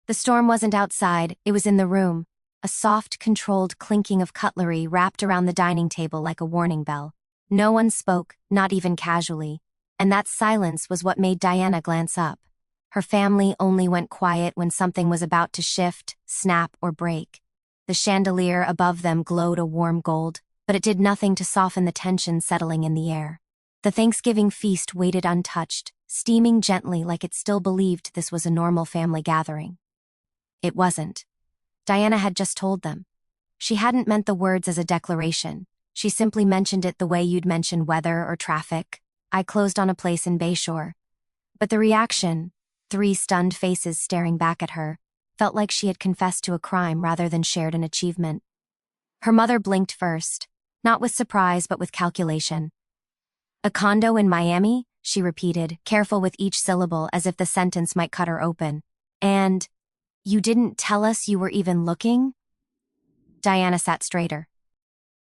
The storm wasn't outside, it was in the room. A soft, controlled clinking of cutlery wrapped around the dining table like a warning bell. No one spoke, not even casually, and that silence was what made Diana glance up. Her family only went quiet when something was about to shift, snap, or break. The chandelier above them glowed a warm gold, but it did nothing to soften the tension settling in the air. The Thanksgiving feast waited untouched, steaming gently like it still believed this was a normal family gathering. It wasn't. Diana had just told them. She hadn't meant the words as a declaration. She simply mentioned it the way you'd mention weather or traffic. I closed on a place in Bayshore. But the reaction, 3 stunned faces staring back at her, felt like she had confessed to a crime rather than shared an achievement. Her mother blinked first, not with surprise but with calculation. A condo in Miami? She repeated, careful with each syllable as if the sentence might cut her open. And, you didn't tell us you were even looking? Diana sat straighter.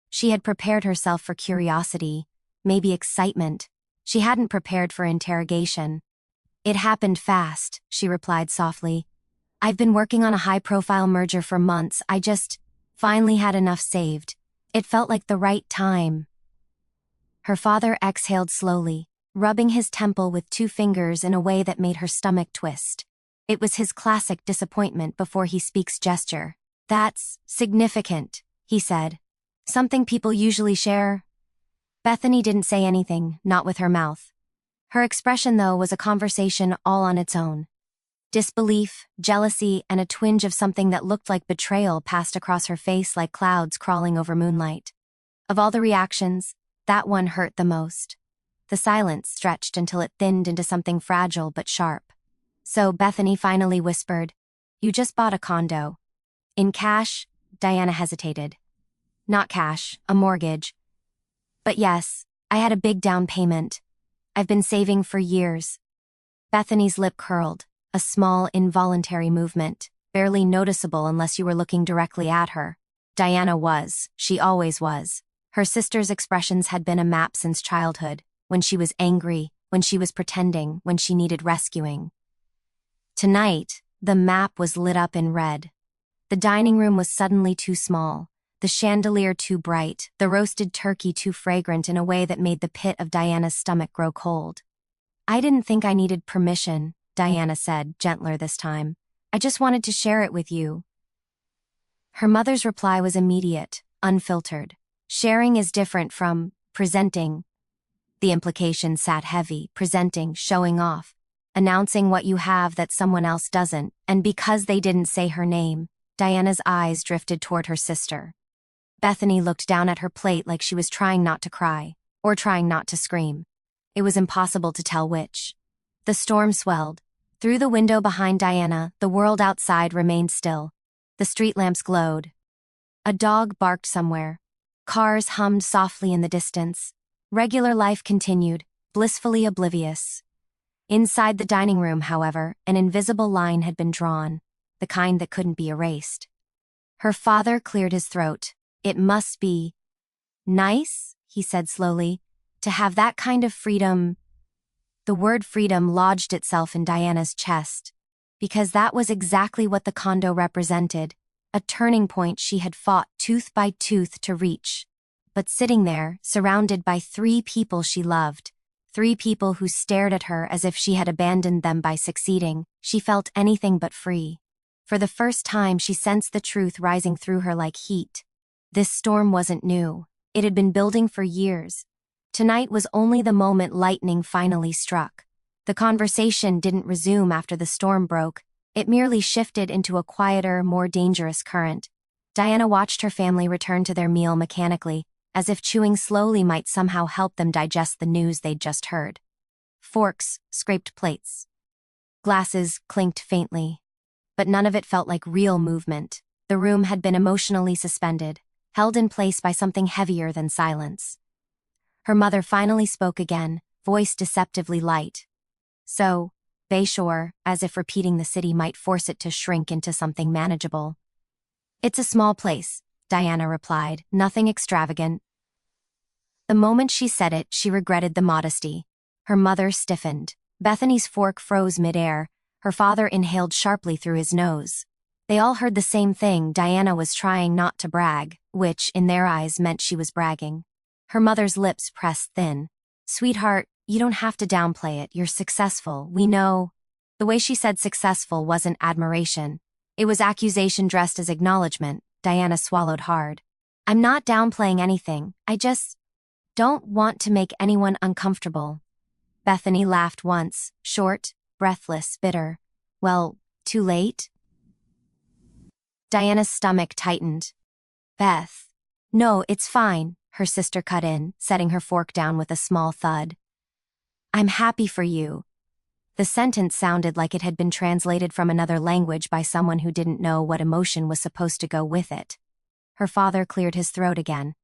She had prepared herself for curiosity, maybe excitement. She hadn't prepared for interrogation. It happened fast, she replied softly. I've been working on a high-profile merger for months. I just finally had enough saved. It felt like the right time. Her father exhaled slowly, rubbing his temple with 2 fingers in a way that made her stomach twist. It was his classic disappointment before he speaks gesture. That's significant, he said. Something people usually share. Bethany didn't say anything, not with her mouth. Her expression, though, was a conversation all on its own. Disbelief, jealousy, and a twinge of something that looked like betrayal passed across her face like clouds crawling over moonlight. Of all the reactions, that one hurt the most. The silence stretched until it thinned into something fragile but sharp. So Bethany finally whispered, "You just bought a condo." In cash? Diana hesitated. Not cash, a mortgage. But yes, I had a big down payment. I've been saving for years. Bethany's lip curled, a small, involuntary movement, barely noticeable unless you were looking directly at her. Diana was, she always was. Her sister's expressions had been a map since childhood, when she was angry, when she was pretending, when she needed rescuing. Tonight, the map was lit up in red. The dining room was suddenly too small, the chandelier too bright, the roasted turkey too fragrant in a way that made the pit of Diana's stomach grow cold. I didn't think I needed permission, Diana said, gentler this time. I just wanted to share it with you. Her mother's reply was immediate, unfiltered. Sharing is different from presenting. The implication sat heavy, presenting, showing off, announcing what you have that someone else doesn't, and because they didn't say her name, Diana's eyes drifted toward her sister. Bethany looked down at her plate like she was trying not to cry, or trying not to scream. It was impossible to tell which. The storm swelled. Through the window behind Diana, the world outside remained still. The street lamps glowed. A dog barked somewhere. Cars hummed softly in the distance. Regular life continued, blissfully oblivious. Inside the dining room, however, an invisible line had been drawn, the kind that couldn't be erased. Her father cleared his throat. It must be nice, he said slowly, to have that kind of freedom. The word freedom lodged itself in Diana's chest, because that was exactly what the condo represented, a turning point she had fought tooth by tooth to reach. But sitting there, surrounded by 3 people she loved, 3 people who stared at her as if she had abandoned them by succeeding, she felt anything but free. For the first time, she sensed the truth rising through her like heat. This storm wasn't new. It had been building for years. Tonight was only the moment lightning finally struck. The conversation didn't resume after the storm broke. It merely shifted into a quieter, more dangerous current. Diana watched her family return to their meal mechanically, as if chewing slowly might somehow help them digest the news they'd just heard. Forks scraped plates. Glasses clinked faintly. But none of it felt like real movement. The room had been emotionally suspended, held in place by something heavier than silence. Her mother finally spoke again, voice deceptively light. So, Bayshore, as if repeating the city might force it to shrink into something manageable. It's a small place, Diana replied, nothing extravagant. The moment she said it, she regretted the modesty. Her mother stiffened. Bethany's fork froze midair, Her father inhaled sharply through his nose. They all heard the same thing. Diana was trying not to brag, which, in their eyes, meant she was bragging. Her mother's lips pressed thin. "Sweetheart, you don't have to downplay it. You're successful. We know." The way she said successful wasn't admiration. It was accusation dressed as acknowledgement. Diana swallowed hard. "I'm not downplaying anything. I just don't want to make anyone uncomfortable." Bethany laughed once, short, breathless, bitter. "Well, too late?" Diana's stomach tightened. "Beth." "No, it's fine," her sister cut in, setting her fork down with a small thud. "I'm happy for you." The sentence sounded like it had been translated from another language by someone who didn't know what emotion was supposed to go with it. Her father cleared his throat again.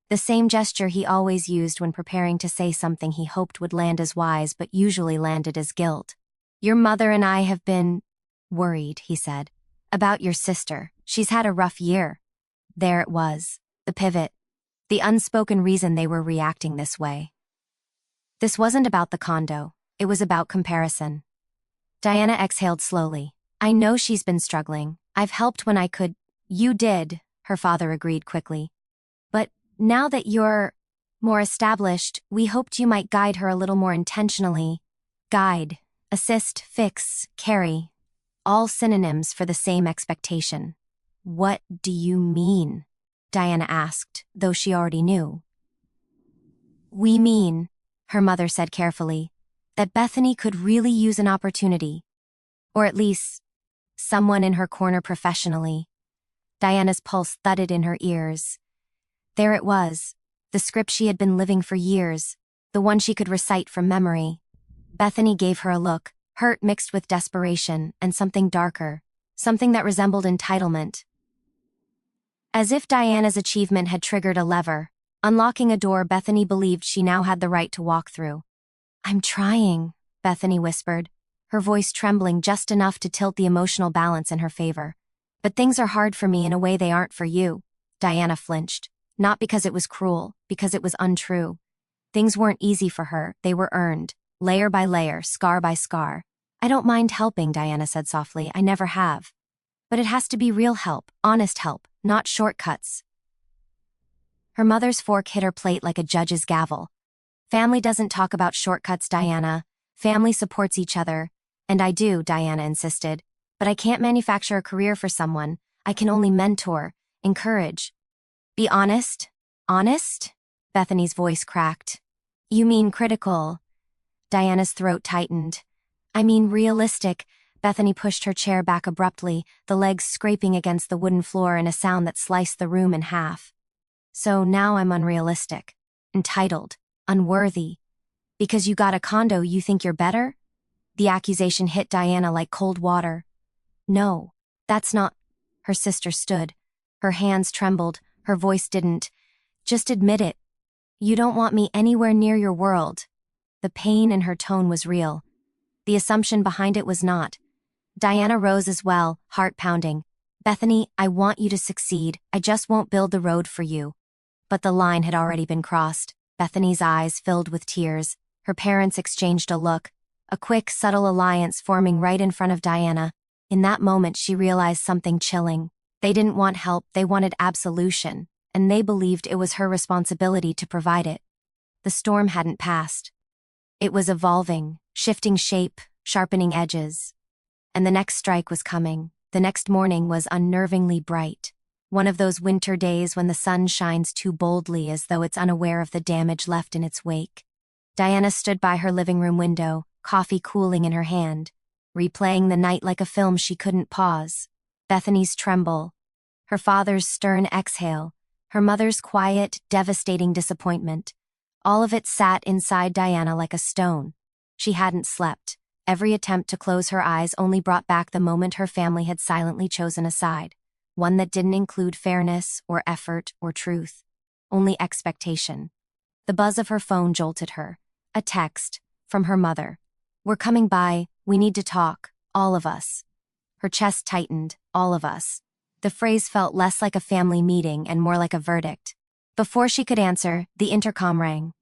The same gesture he always used when preparing to say something he hoped would land as wise but usually landed as guilt. "Your mother and I have been worried," he said, "about your sister. She's had a rough year." There it was, the pivot, the unspoken reason they were reacting this way. This wasn't about the condo, it was about comparison. Diana exhaled slowly. "I know she's been struggling. I've helped when I could." "You did," her father agreed quickly. "But now that you're more established, we hoped you might guide her a little more intentionally." Guide, assist, fix, carry. All synonyms for the same expectation. "What do you mean?" Diana asked, though she already knew. "We mean," her mother said carefully, "that Bethany could really use an opportunity. Or at least, someone in her corner professionally." Diana's pulse thudded in her ears. There it was, the script she had been living for years, the one she could recite from memory. Bethany gave her a look, hurt mixed with desperation, and something darker, something that resembled entitlement. As if Diana's achievement had triggered a lever, unlocking a door Bethany believed she now had the right to walk through. "I'm trying," Bethany whispered, her voice trembling just enough to tilt the emotional balance in her favor. "But things are hard for me in a way they aren't for you." Diana flinched, not because it was cruel, because it was untrue. Things weren't easy for her, they were earned, layer by layer, scar by scar. "I don't mind helping," Diana said softly, "I never have. But it has to be real help, honest help, not shortcuts." Her mother's fork hit her plate like a judge's gavel. "Family doesn't talk about shortcuts, Diana. Family supports each other." "And I do," Diana insisted. "But I can't manufacture a career for someone. I can only mentor, encourage." "Be honest?" "Honest?" Bethany's voice cracked. "You mean critical?" Diana's throat tightened. "I mean realistic." Bethany pushed her chair back abruptly, the legs scraping against the wooden floor in a sound that sliced the room in half. "So now I'm unrealistic. Entitled. Unworthy. Because you got a condo you think you're better?" The accusation hit Diana like cold water. "No, that's not." Her sister stood. Her hands trembled, her voice didn't. "Just admit it. You don't want me anywhere near your world." The pain in her tone was real. The assumption behind it was not. Diana rose as well, heart pounding. "Bethany, I want you to succeed. I just won't build the road for you." But the line had already been crossed. Bethany's eyes filled with tears. Her parents exchanged a look, a quick, subtle alliance forming right in front of Diana. In that moment she realized something chilling. They didn't want help, they wanted absolution, and they believed it was her responsibility to provide it. The storm hadn't passed. It was evolving, shifting shape, sharpening edges. And the next strike was coming. The next morning was unnervingly bright. One of those winter days when the sun shines too boldly as though it's unaware of the damage left in its wake. Diana stood by her living room window, coffee cooling in her hand, replaying the night like a film she couldn't pause. Bethany's tremble, her father's stern exhale, her mother's quiet, devastating disappointment. All of it sat inside Diana like a stone. She hadn't slept. Every attempt to close her eyes only brought back the moment her family had silently chosen a side, one that didn't include fairness or effort or truth, only expectation. The buzz of her phone jolted her. A text, from her mother. "We're coming by, we need to talk, all of us." Her chest tightened, all of us. The phrase felt less like a family meeting and more like a verdict. Before she could answer, the intercom rang.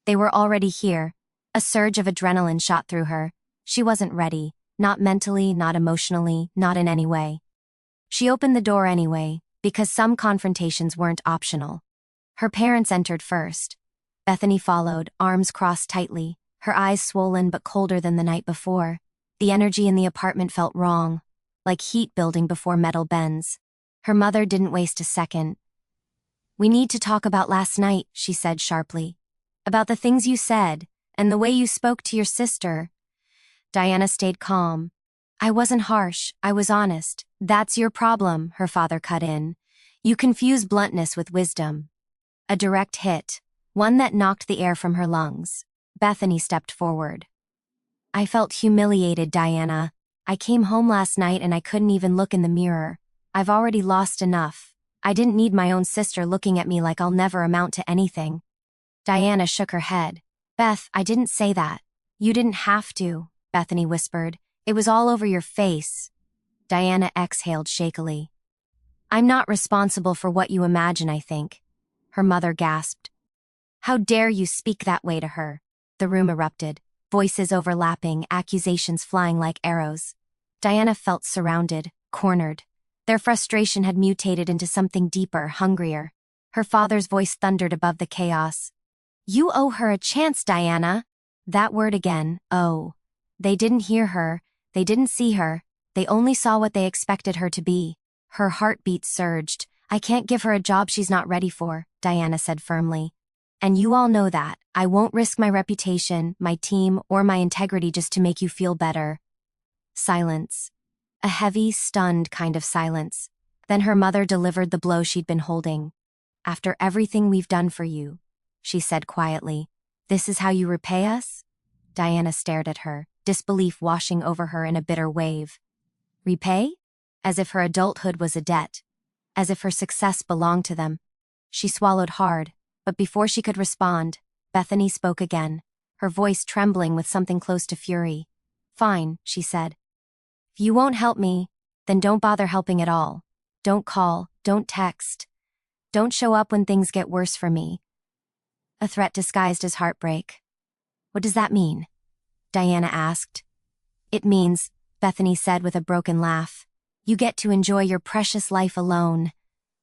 They were already here. A surge of adrenaline shot through her. She wasn't ready. Not mentally, not emotionally, not in any way. She opened the door anyway, because some confrontations weren't optional. Her parents entered first. Bethany followed, arms crossed tightly, her eyes swollen but colder than the night before. The energy in the apartment felt wrong, like heat building before metal bends. Her mother didn't waste a second. "We need to talk about last night," she said sharply. "About the things you said, and the way you spoke to your sister." Diana stayed calm. "I wasn't harsh, I was honest. That's your problem," her father cut in. "You confuse bluntness with wisdom." A direct hit, one that knocked the air from her lungs. Bethany stepped forward. "I felt humiliated, Diana. I came home last night and I couldn't even look in the mirror. I've already lost enough. I didn't need my own sister looking at me like I'll never amount to anything." Diana shook her head. "Beth, I didn't say that. You didn't have to," Bethany whispered. "It was all over your face." Diana exhaled shakily. "I'm not responsible for what you imagine, I think." Her mother gasped. "How dare you speak that way to her?" The room erupted, voices overlapping, accusations flying like arrows. Diana felt surrounded, cornered. Their frustration had mutated into something deeper, hungrier. Her father's voice thundered above the chaos. "You owe her a chance, Diana." That word again, owe. They didn't hear her, they didn't see her, they only saw what they expected her to be. Her heartbeat surged. "I can't give her a job she's not ready for," Diana said firmly. "And you all know that. I won't risk my reputation, my team, or my integrity just to make you feel better." Silence. A heavy, stunned kind of silence. Then her mother delivered the blow she'd been holding. "After everything we've done for you," she said quietly, "this is how you repay us?" Diana stared at her, disbelief washing over her in a bitter wave. Repay? As if her adulthood was a debt. As if her success belonged to them. She swallowed hard, but before she could respond, Bethany spoke again, her voice trembling with something close to fury. "Fine," she said. "If you won't help me, then don't bother helping at all. Don't call, don't text. Don't show up when things get worse for me." A threat disguised as heartbreak. "What does that mean?" Diana asked. "It means," Bethany said with a broken laugh, "you get to enjoy your precious life alone.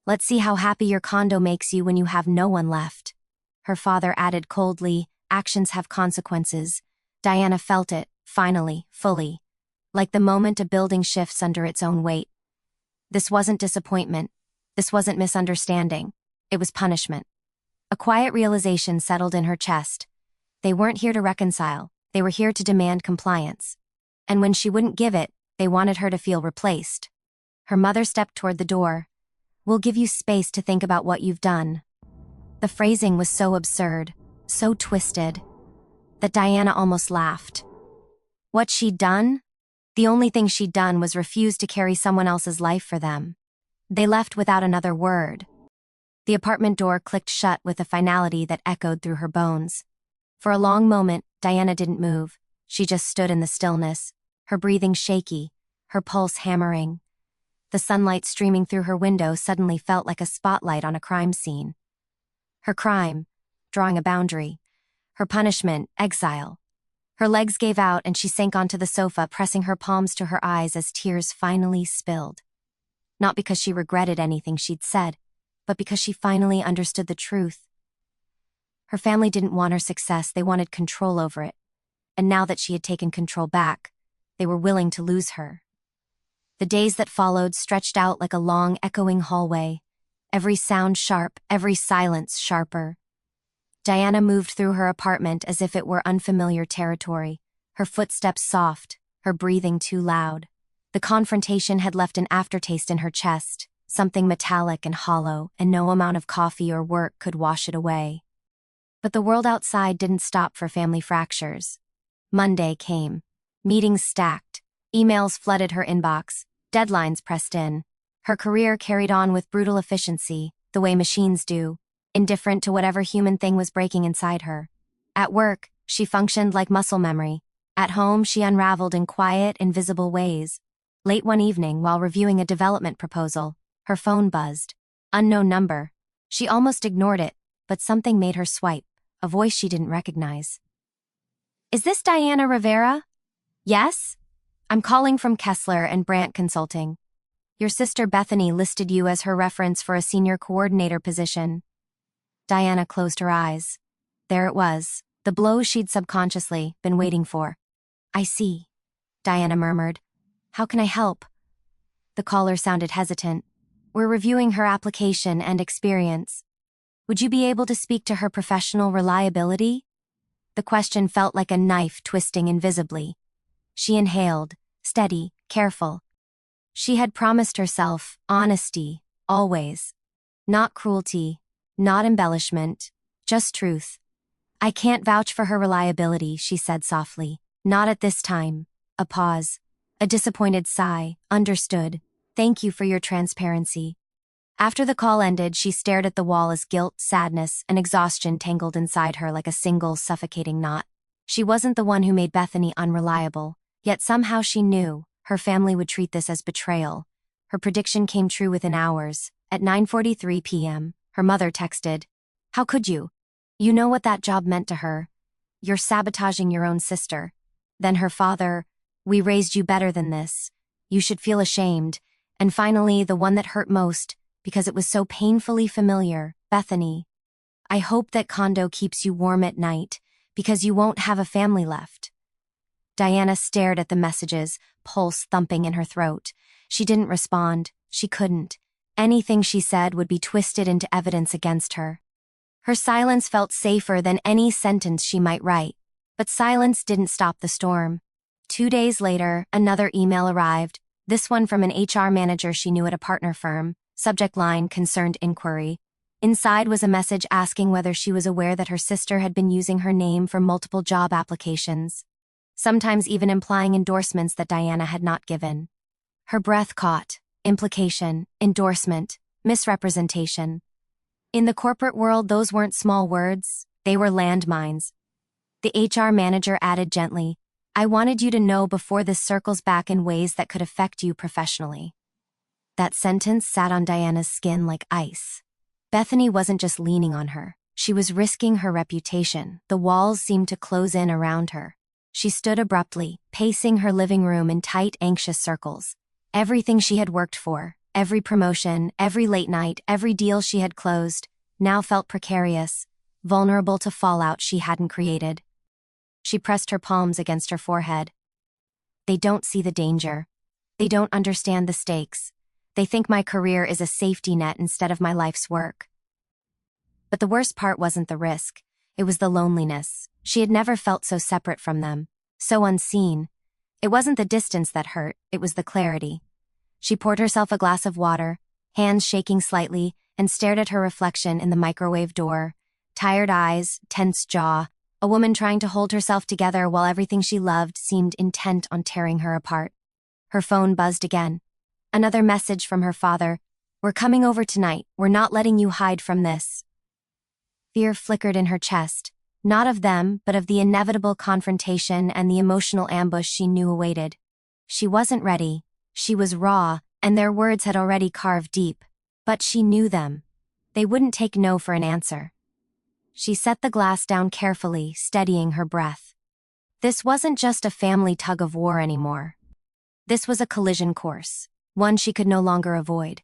Let's see how happy your condo makes you when you have no one left." Her father added coldly, "Actions have consequences." Diana felt it, finally, fully. Like the moment a building shifts under its own weight. This wasn't disappointment. This wasn't misunderstanding. It was punishment. A quiet realization settled in her chest. They weren't here to reconcile. They were here to demand compliance. And when she wouldn't give it, they wanted her to feel replaced. Her mother stepped toward the door. "We'll give you space to think about what you've done." The phrasing was so absurd, so twisted, that Diana almost laughed. What she'd done? The only thing she'd done was refuse to carry someone else's life for them. They left without another word. The apartment door clicked shut with a finality that echoed through her bones. For a long moment, Diana didn't move. She just stood in the stillness, her breathing shaky, her pulse hammering. The sunlight streaming through her window suddenly felt like a spotlight on a crime scene. Her crime, drawing a boundary. Her punishment, exile. Her legs gave out and she sank onto the sofa, pressing her palms to her eyes as tears finally spilled. Not because she regretted anything she'd said, but because she finally understood the truth. Her family didn't want her success, they wanted control over it. And now that she had taken control back, they were willing to lose her. The days that followed stretched out like a long, echoing hallway. Every sound sharp, every silence sharper. Diana moved through her apartment as if it were unfamiliar territory, her footsteps soft, her breathing too loud. The confrontation had left an aftertaste in her chest, something metallic and hollow, and no amount of coffee or work could wash it away. But the world outside didn't stop for family fractures. Monday came. Meetings stacked. Emails flooded her inbox. Deadlines pressed in. Her career carried on with brutal efficiency, the way machines do, indifferent to whatever human thing was breaking inside her. At work, she functioned like muscle memory. At home, she unraveled in quiet, invisible ways. Late one evening, while reviewing a development proposal, her phone buzzed. Unknown number. She almost ignored it, but something made her swipe, a voice she didn't recognize. "Is this Diana Rivera?" "Yes?" I'm calling from Kessler and Brandt Consulting. Your sister Bethany listed you as her reference for a senior coordinator position. Diana closed her eyes. There it was, the blow she'd subconsciously been waiting for. I see, Diana murmured. How can I help? The caller sounded hesitant. We're reviewing her application and experience. Would you be able to speak to her professional reliability? The question felt like a knife twisting invisibly. She inhaled, steady, careful. She had promised herself honesty, always. Not cruelty, not embellishment, just truth. I can't vouch for her reliability, she said softly. Not at this time. A pause. A disappointed sigh. Understood. Thank you for your transparency. After the call ended, she stared at the wall as guilt, sadness, and exhaustion tangled inside her like a single suffocating knot. She wasn't the one who made Bethany unreliable, yet somehow she knew her family would treat this as betrayal. Her prediction came true within hours. At 9:43 p.m., her mother texted, "How could you? You know what that job meant to her. You're sabotaging your own sister." Then her father, "We raised you better than this. You should feel ashamed." And finally, the one that hurt most, because it was so painfully familiar, Bethany. "I hope that Condo keeps you warm at night, because you won't have a family left." Diana stared at the messages, pulse thumping in her throat. She didn't respond. She couldn't. Anything she said would be twisted into evidence against her. Her silence felt safer than any sentence she might write. But silence didn't stop the storm. 2 days later, another email arrived, this one from an HR manager she knew at a partner firm. Subject line, concerned inquiry. Inside was a message asking whether she was aware that her sister had been using her name for multiple job applications, sometimes even implying endorsements that Diana had not given. Her breath caught. Implication, endorsement, misrepresentation. In the corporate world, those weren't small words, they were landmines. The HR manager added gently, "I wanted you to know before this circles back in ways that could affect you professionally." That sentence sat on Diana's skin like ice. Bethany wasn't just leaning on her. She was risking her reputation. The walls seemed to close in around her. She stood abruptly, pacing her living room in tight, anxious circles. Everything she had worked for, every promotion, every late night, every deal she had closed, now felt precarious, vulnerable to fallout she hadn't created. She pressed her palms against her forehead. They don't see the danger. They don't understand the stakes. They think my career is a safety net instead of my life's work. But the worst part wasn't the risk. It was the loneliness. She had never felt so separate from them, so unseen. It wasn't the distance that hurt, it was the clarity. She poured herself a glass of water, hands shaking slightly, and stared at her reflection in the microwave door. Tired eyes, tense jaw, a woman trying to hold herself together while everything she loved seemed intent on tearing her apart. Her phone buzzed again. Another message from her father. "We're coming over tonight. We're not letting you hide from this." Fear flickered in her chest, not of them, but of the inevitable confrontation and the emotional ambush she knew awaited. She wasn't ready. She was raw, and their words had already carved deep. But she knew them. They wouldn't take no for an answer. She set the glass down carefully, steadying her breath. This wasn't just a family tug-of-war anymore. This was a collision course, one she could no longer avoid.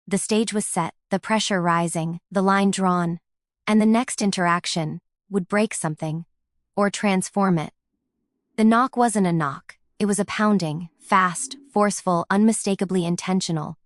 The stage was set, the pressure rising, the line drawn, and the next interaction would break something, or transform it. The knock wasn't a knock, it was a pounding, fast, forceful, unmistakably intentional.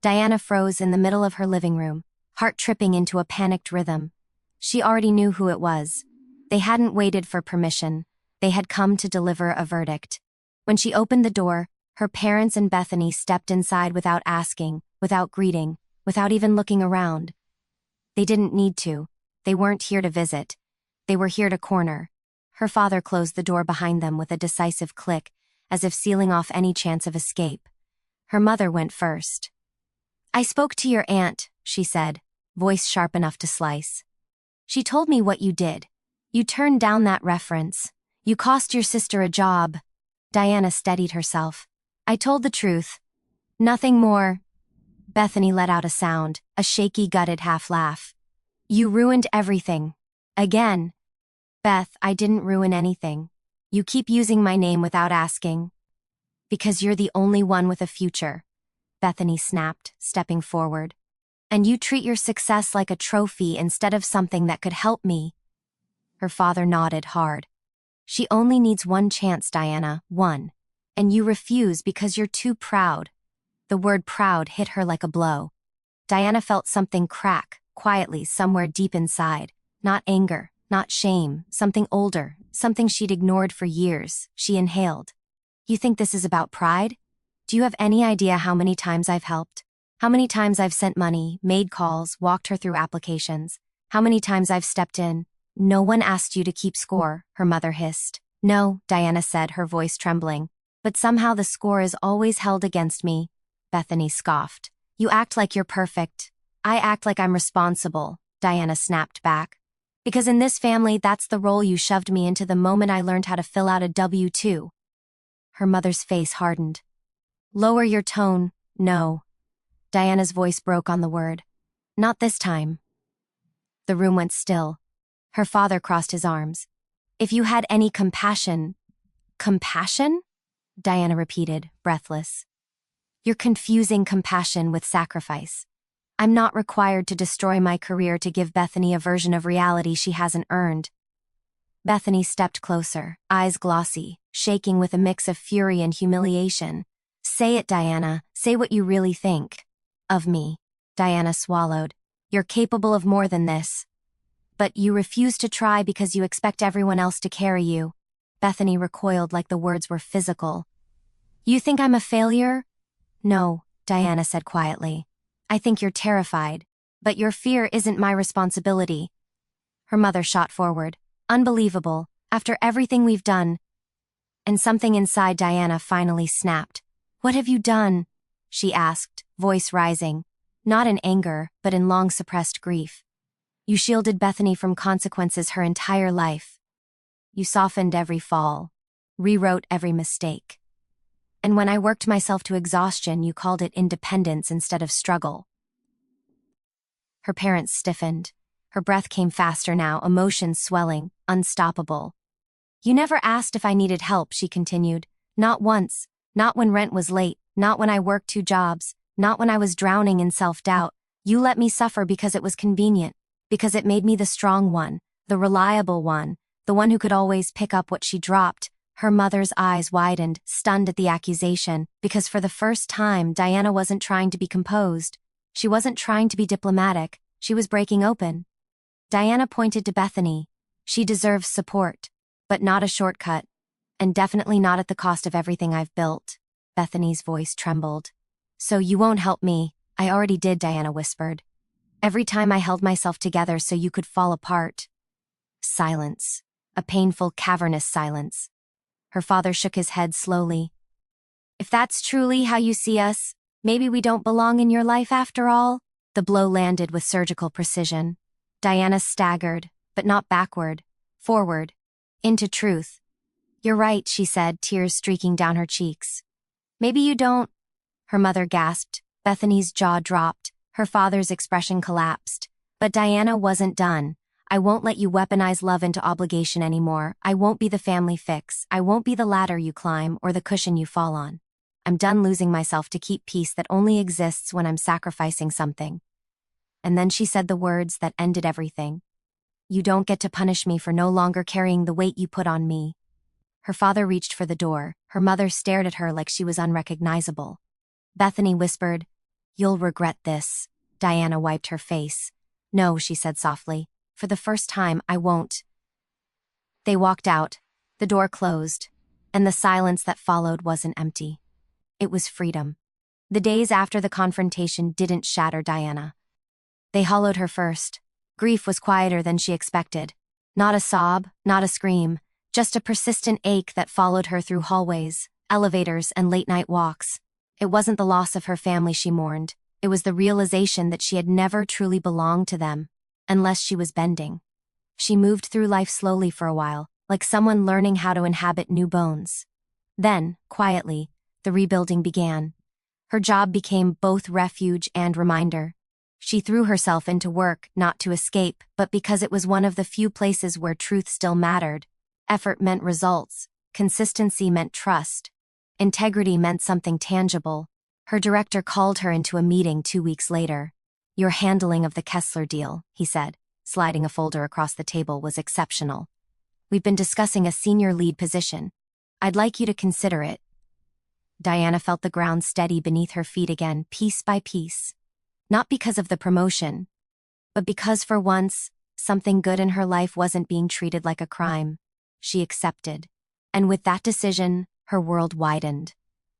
Diana froze in the middle of her living room, heart tripping into a panicked rhythm. She already knew who it was. They hadn't waited for permission. They had come to deliver a verdict. When she opened the door, her parents and Bethany stepped inside without asking, without greeting, without even looking around. They didn't need to. They weren't here to visit. They were here to corner. Her father closed the door behind them with a decisive click, as if sealing off any chance of escape. Her mother went first. "I spoke to your aunt," she said, voice sharp enough to slice. "She told me what you did. You turned down that reference. You cost your sister a job." Diana steadied herself. "I told the truth. Nothing more." Bethany let out a sound, a shaky, gutted half-laugh. "You ruined everything. Again." "Beth, I didn't ruin anything. You keep using my name without asking." Because you're the only one with a future, Bethany snapped, stepping forward. And you treat your success like a trophy instead of something that could help me. Her father nodded hard. She only needs one chance, Diana, one. And you refuse because you're too proud. The word proud hit her like a blow. Diana felt something crack, quietly, somewhere deep inside. Not anger, not shame, something older, something she'd ignored for years. She inhaled. You think this is about pride? Do you have any idea how many times I've helped? How many times I've sent money, made calls, walked her through applications? How many times I've stepped in? No one asked you to keep score, her mother hissed. No, Diana said, her voice trembling. But somehow the score is always held against me. Bethany scoffed. You act like you're perfect. I act like I'm responsible, Diana snapped back. Because in this family, that's the role you shoved me into the moment I learned how to fill out a W-2. Her mother's face hardened. Lower your tone, no. Diana's voice broke on the word. Not this time. The room went still. Her father crossed his arms. If you had any compassion. Compassion? Diana repeated, breathless. You're confusing compassion with sacrifice. I'm not required to destroy my career to give Bethany a version of reality she hasn't earned. Bethany stepped closer, eyes glossy, shaking with a mix of fury and humiliation. Say it, Diana. Say what you really think. Of me. Diana swallowed. You're capable of more than this. But you refuse to try because you expect everyone else to carry you. Bethany recoiled like the words were physical. You think I'm a failure? No, Diana said quietly. I think you're terrified. But your fear isn't my responsibility. Her mother shot forward. Unbelievable, after everything we've done. And something inside Diana finally snapped. What have you done? She asked, voice rising. Not in anger, but in long-suppressed grief. You shielded Bethany from consequences her entire life. You softened every fall, rewrote every mistake. And when I worked myself to exhaustion, you called it independence instead of struggle. Her parents stiffened. Her breath came faster now, emotions swelling, unstoppable. You never asked if I needed help, she continued. Not once. Not when rent was late. Not when I worked 2 jobs. Not when I was drowning in self-doubt. You let me suffer because it was convenient. Because it made me the strong one, the reliable one, the one who could always pick up what she dropped. Her mother's eyes widened, stunned at the accusation, because for the first time, Diana wasn't trying to be composed. She wasn't trying to be diplomatic. She was breaking open. Diana pointed to Bethany. She deserves support, but not a shortcut, and definitely not at the cost of everything I've built. Bethany's voice trembled. So you won't help me. I already did, Diana whispered. Every time I held myself together so you could fall apart. Silence. A painful, cavernous silence. Her father shook his head slowly. If that's truly how you see us, maybe we don't belong in your life after all? The blow landed with surgical precision. Diana staggered, but not backward. Forward. Into truth. You're right, she said, tears streaking down her cheeks. Maybe you don't. Her mother gasped. Bethany's jaw dropped. Her father's expression collapsed. But Diana wasn't done. I won't let you weaponize love into obligation anymore. I won't be the family fix. I won't be the ladder you climb or the cushion you fall on. I'm done losing myself to keep peace that only exists when I'm sacrificing something. And then she said the words that ended everything. You don't get to punish me for no longer carrying the weight you put on me. Her father reached for the door. Her mother stared at her like she was unrecognizable. Bethany whispered, You'll regret this. Diana wiped her face. No, she said softly. For the first time, I won't. They walked out. The door closed. And the silence that followed wasn't empty. It was freedom. The days after the confrontation didn't shatter Diana. They hollowed her first. Grief was quieter than she expected. Not a sob, not a scream, just a persistent ache that followed her through hallways, elevators, and late-night walks. It wasn't the loss of her family she mourned. It was the realization that she had never truly belonged to them, unless she was bending. She moved through life slowly for a while, like someone learning how to inhabit new bones. Then, quietly, the rebuilding began. Her job became both refuge and reminder. She threw herself into work not to escape, but because it was one of the few places where truth still mattered. Effort meant results. Consistency meant trust. Integrity meant something tangible. Her director called her into a meeting 2 weeks later. "Your handling of the Kessler deal," he said, sliding a folder across the table, "was exceptional. We've been discussing a senior lead position. I'd like you to consider it." Diana felt the ground steady beneath her feet again, piece by piece. Not because of the promotion, but because for once, something good in her life wasn't being treated like a crime. She accepted. And with that decision, her world widened.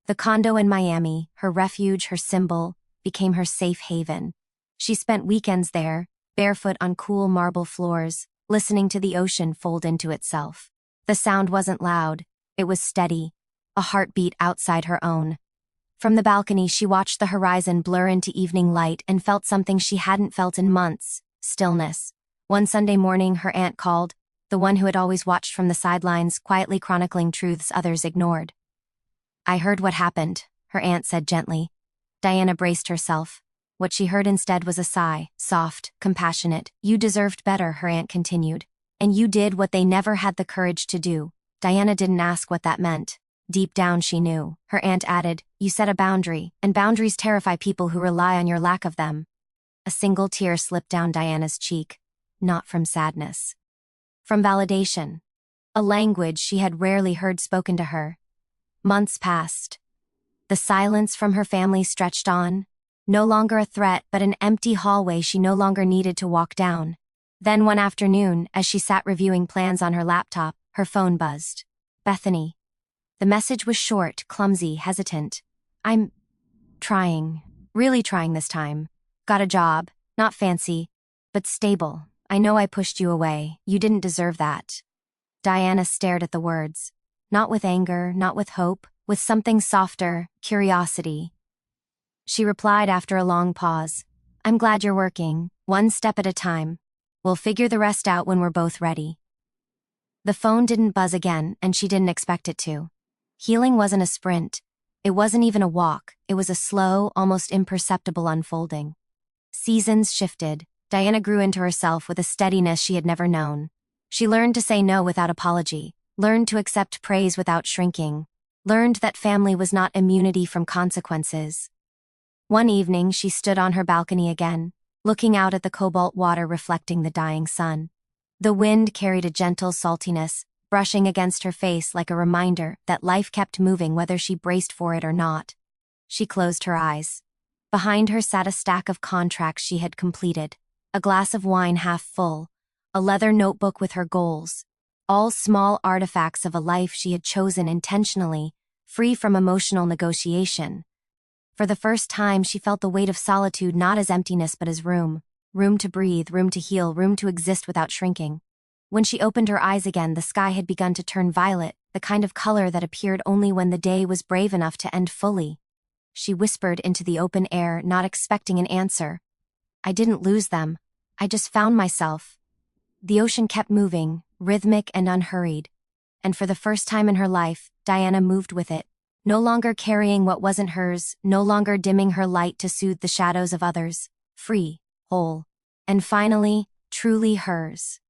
The condo in Miami, her refuge, her symbol, became her safe haven. She spent weekends there, barefoot on cool marble floors, listening to the ocean fold into itself. The sound wasn't loud, it was steady, a heartbeat outside her own. From the balcony, she watched the horizon blur into evening light and felt something she hadn't felt in months: stillness. One Sunday morning, her aunt called, the one who had always watched from the sidelines, quietly chronicling truths others ignored. "I heard what happened," her aunt said gently. Diana braced herself. What she heard instead was a sigh, soft, compassionate. "You deserved better," her aunt continued. "And you did what they never had the courage to do." Diana didn't ask what that meant. Deep down she knew. Her aunt added, "You set a boundary, and boundaries terrify people who rely on your lack of them." A single tear slipped down Diana's cheek. Not from sadness. From validation. A language she had rarely heard spoken to her. Months passed. The silence from her family stretched on. No longer a threat, but an empty hallway she no longer needed to walk down. Then one afternoon, as she sat reviewing plans on her laptop, her phone buzzed. "Bethany." The message was short, clumsy, hesitant. "I'm trying. Really trying this time. Got a job. Not fancy, but stable. I know I pushed you away. You didn't deserve that." Diana stared at the words. Not with anger, not with hope, with something softer: curiosity. She replied after a long pause, "I'm glad you're working. One step at a time. We'll figure the rest out when we're both ready." The phone didn't buzz again, and she didn't expect it to. Healing wasn't a sprint. It wasn't even a walk. It was a slow, almost imperceptible unfolding. Seasons shifted. Diana grew into herself with a steadiness she had never known. She learned to say no without apology, learned to accept praise without shrinking, learned that family was not immunity from consequences. One evening, she stood on her balcony again, looking out at the cobalt water reflecting the dying sun. The wind carried a gentle saltiness, brushing against her face like a reminder that life kept moving whether she braced for it or not. She closed her eyes. Behind her sat a stack of contracts she had completed, a glass of wine half full, a leather notebook with her goals, all small artifacts of a life she had chosen intentionally, free from emotional negotiation. For the first time, she felt the weight of solitude not as emptiness but as room. Room to breathe, room to heal, room to exist without shrinking. When she opened her eyes again, the sky had begun to turn violet, the kind of color that appeared only when the day was brave enough to end fully. She whispered into the open air, not expecting an answer. "I didn't lose them. I just found myself." The ocean kept moving, rhythmic and unhurried. And for the first time in her life, Diana moved with it. No longer carrying what wasn't hers, no longer dimming her light to soothe the shadows of others. Free, whole, and finally, truly hers.